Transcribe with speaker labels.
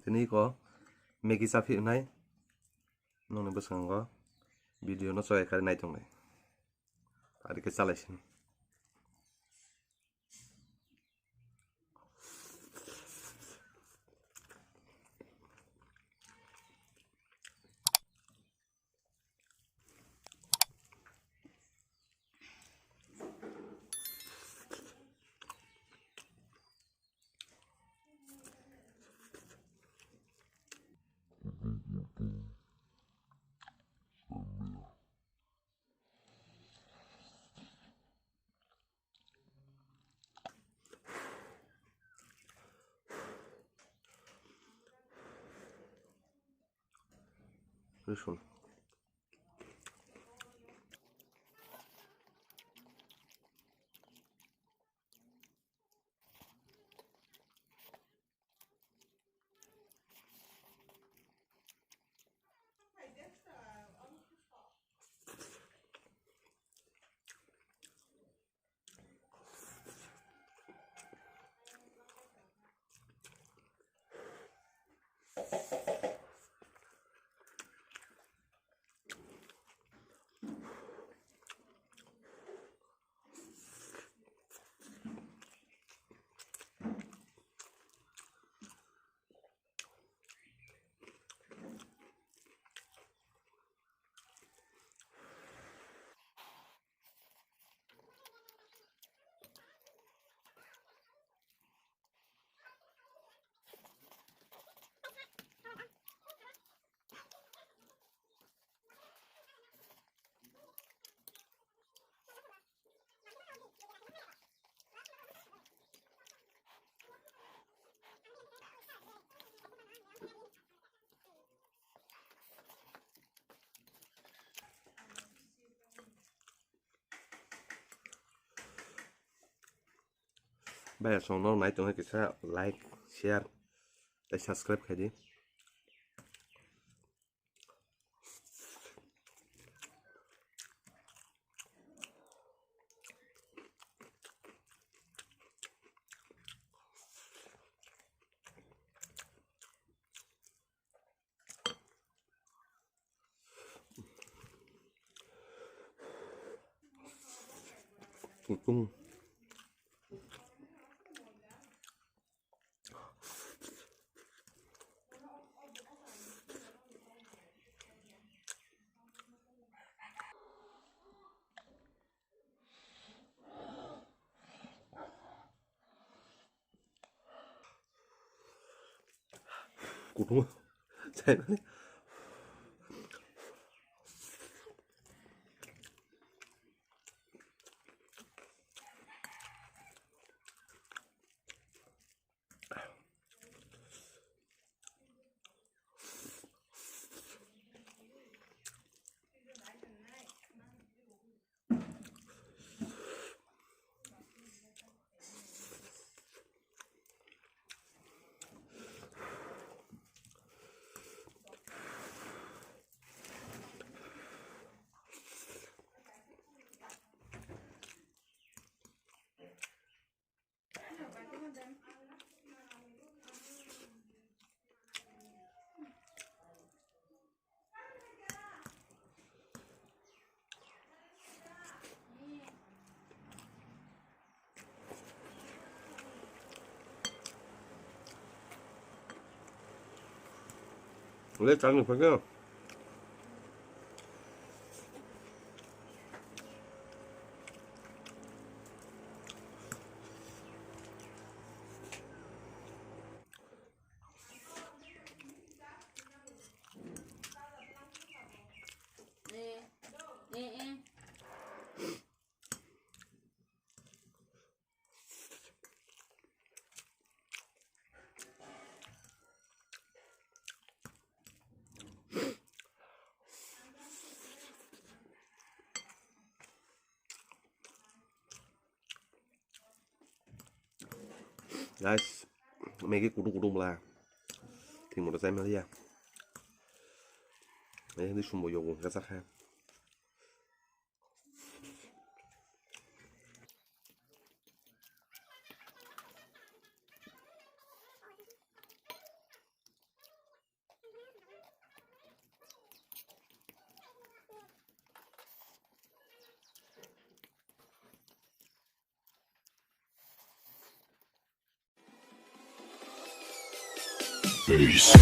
Speaker 1: Tini có Maggie sa phiền này nó này bớt sang có video nó xoay cái này trong này ada cái salah sih Listen. Bây giờ xong nó nãy tụi hay cái like, share, để subscribe cái gì. Cung cung Chạy nó đi. Lấy trắng được phải không? Guys, mấy cái củ đùng là thì một xem nữa nha. Đấy, đi xuống bộ dùng cái sắc ha.
Speaker 2: Peace.